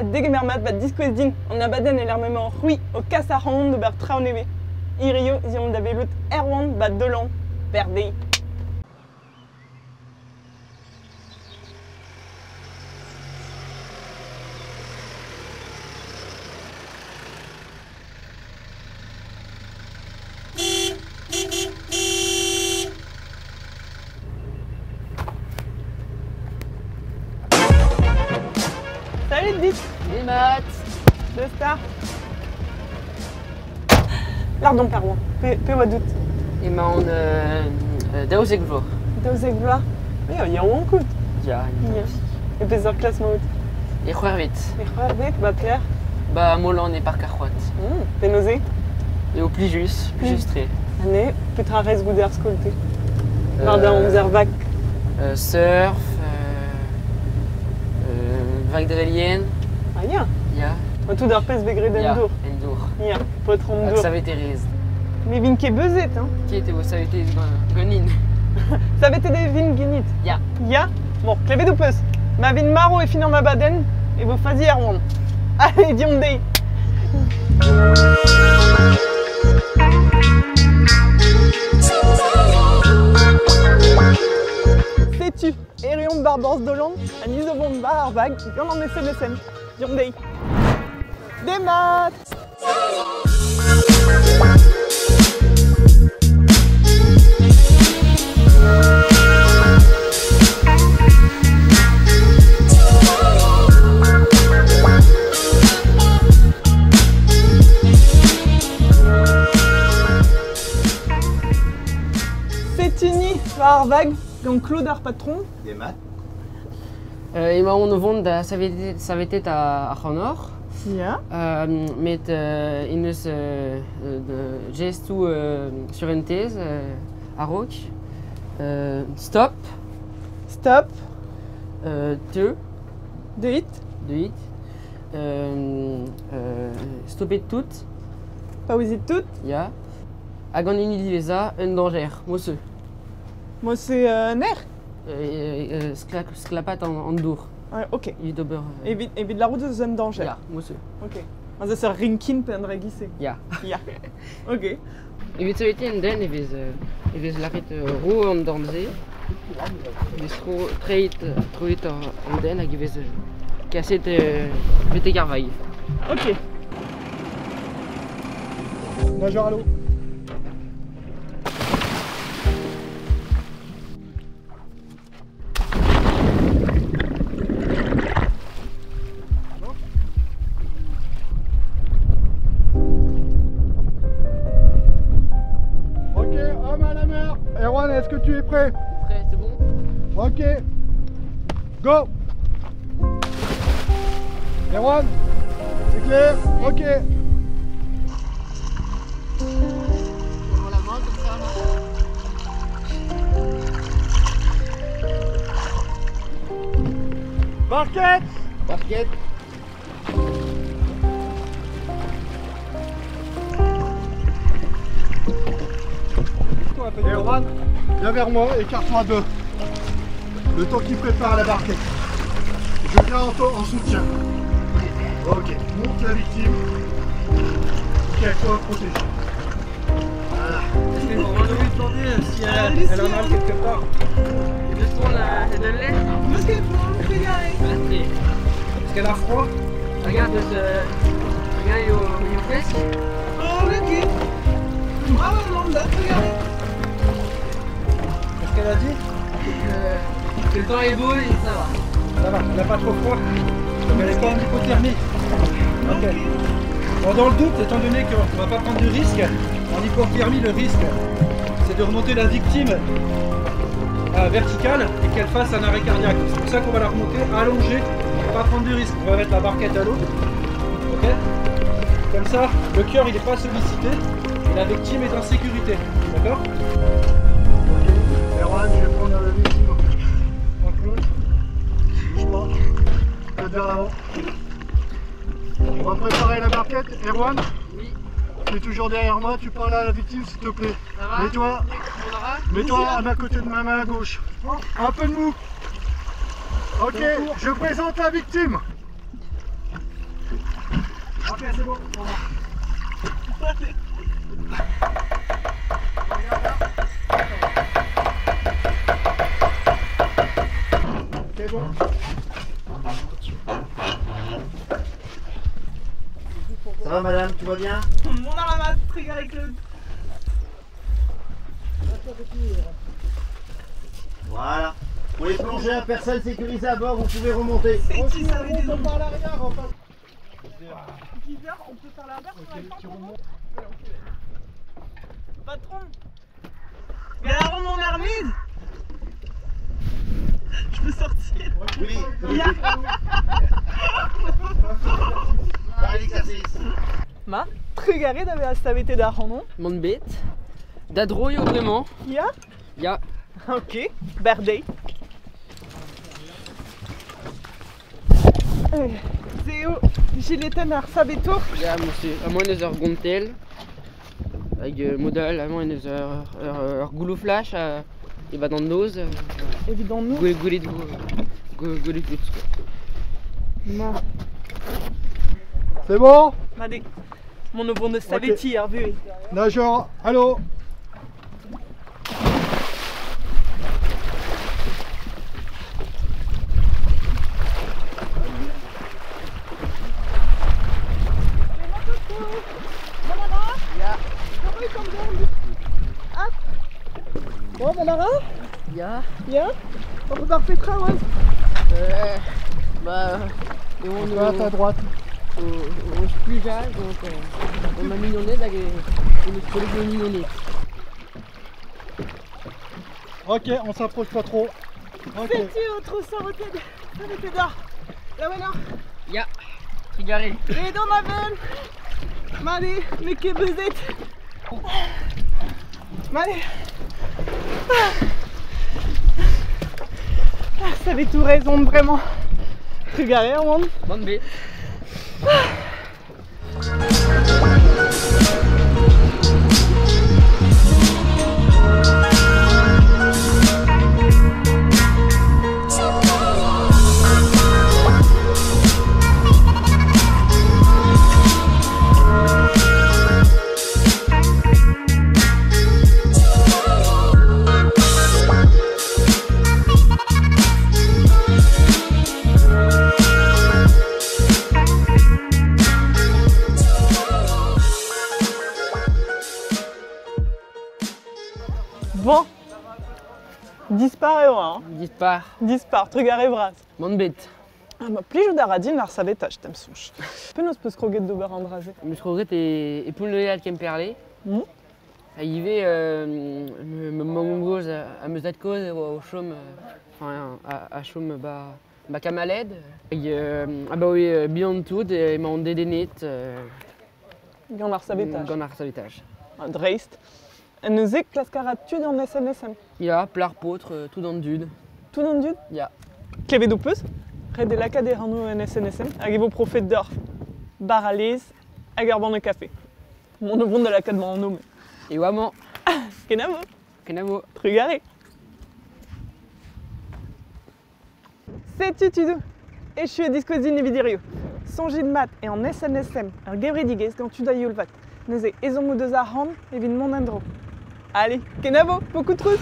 degemermat bat disquez din an abadenn el armement rui o kasarand ber traoneve. Irio zion da velout erwan bat dolan berdei. Salut Dick. Les maths. De star. Lardon perwan, pe oa dout. Emaon daouzek vloaz. Daouzek vloaz. Ya oan kout. Ya. E bez ur klas maout. E c'hwervet. E c'hwervet, ba Pierre. Ba molan e park ar c'hoat. Pe noze. E o plijus tre. Ane, petra rez gouder skolte. Mar da amzer vak. Surf, vak drelien. Ah ya. Ya. Ma tout d'ar pez begret Ya, d'endour. endour. Ya, pot Ak rondour. saveterez. Me vin ket beuzet, hein. Ki ete vo savetez ganin. Ça vete de vin genit. Ya. Ya. Bon, klevet o peus. Ma vin maro e fin an abadenn e vo fazi er oan. Allez, diom dei. Sais-tu, Erion Barbors Dolan, an isovon bar ar bag, gant an SMS-en. Diom dei. Des maths. C'est uni war vag gant Claude ar patron. Des maths. Emaon o vont da savetet a c'hanor. Ya. Met in eus gestou surentez a rok. Stop. Stop. Te. Deit. Deuit. Stoppet tout. Pa ouzit tout. Ya. Hag an ini diveza un danger. Mosseux. Moi c'est ner. Sklapat an dour. Ouais, ok. Evit ober. Evit la route eus un danger. Ya, mosseux. Ok. Az eus ur rinkin pe an dra gise. Ya. Ya. Ok. Evit savete en den evez laret ro an damze. Evez troet an den hag evez kaset vete garvai. Ok. Nageur à l'eau. Ok, homme à la mer. Erwan, est-ce que tu es prêt? Prêt, c'est bon? Ok. Go. Erwan, c'est clair? Ok. Prends la main comme ça là. Barquette. Basket. Erwan, viens vers moi, écarte-toi d'eux. Le temps qu'il prépare la barquette. Je viens en soutien. Ok, monte la victime. Ok, elle soit protégée. Voilà. Est-ce que vous lui demander si elle en a quelque part? Juste on la donne-les. Parce que faut regarder. Est-ce qu'elle a froid? Regarde, regarde au fesse. Oh, ok. Bravo, Lambda, regardez. Qu'est-ce qu'elle a dit? Que le temps est beau et ça va. Ça va, elle n'a pas trop froid. Mais elle est pas en hypothermie. Ok. Bon, dans le doute, étant donné qu'on ne va pas prendre de risque, en hypothermie, le risque, c'est de remonter la victime verticale et qu'elle fasse un arrêt cardiaque. C'est pour ça qu'on va la remonter allongée, on va pas prendre de risque. On va mettre la barquette à l'eau. Ok. Comme ça, le cœur il n'est pas sollicité et la victime est en sécurité. D'accord? Ok. Erwan, je vais prendre la victime. Bouge pas. Vers l'avant. On va préparer la barquette. Erwan, Oui. tu es toujours derrière moi, tu parles à la victime s'il te plaît. Ça va? Mets-toi On aura? mets-toi à ma côté de ma main à gauche. Un peu de mou. Ok, je présente la victime. Ok, c'est bon. Au revoir. C'est bon. Ça va madame, tu vas bien? On a ramasse, Trugaré Claude. Voilà. Pour les plongeurs, personne sécurisée à bord, vous pouvez remonter. C'est qui ça avait des On part à l'arrière, on passe. L'hiver, on peut faire l'inverse sur la Tu tente, remontes. patron. Garde mon armide. Je peux sortir. Oui, Ya. par l'exercice. Ma, Trugaré d'avoir stavité d'arrondon. Mon bête. D'adroyo vraiment. Ya. Ya. Ok, Berdé. Zéo, Gileten ar sabeto. Ja, à moins des heures gontel. Avec modèle, à moins des heures goulou flash. Il va dans le nose. Évidemment, nous. Goulet de Ma, C'est bon? Madé. Mon nouveau de staveti, vu. Nageur, allô? Bon, mon marin? Ya. Bien? On peut pas refaire ouais. Bah. Et on Droite à droite. au splujage, donc on a mignonné avec les collègues de mignonné. Ok, on s'approche pas trop. Ok. Petit autre saboté d'or. La voilà. Ya. Trigaré. Et dans ma belle. Madé, mais que bezette. Madé. Ça avait tout raison, vraiment. Trugaré, on. Bonne bête. Bon. Disparaît, hein. Dispar. Trugaré bras. Bonne bête. Ah, ma plijou d'aradine, l'ar sabetage, t'aimes sonch. Peu nos peut scroguet de beurre embrasé. Je crois et pour le al kemperlé. Il y avait me mangos à me zat cause au chaume enfin à chaume bah camaled. Ah bah oui bien tout et m'a ondé des nets. Gant l'ar sabetage. Gant sabetage. Dreist. Et nous est clascaratu dans SNSM. Ya plar potre tout dans le dude. Tout dans le dud. Ya. Klevé d'opus. Red de la cadre en SNSM. Avec vos prophètes d'or. Bar à l'aise. Agarban de café. Mon bon de la cadre en nom. Et vraiment. Kenavo. Kenavo. Trugaré. C'est Tutudu. Et je suis à discussion de vidéo. Songez de mat et en SNSM. Un gabri digues quand tu dois yulvat. Nous est ezomou de zahan et vin mon andro. Allez, Kenavo, beaucoup de trucs.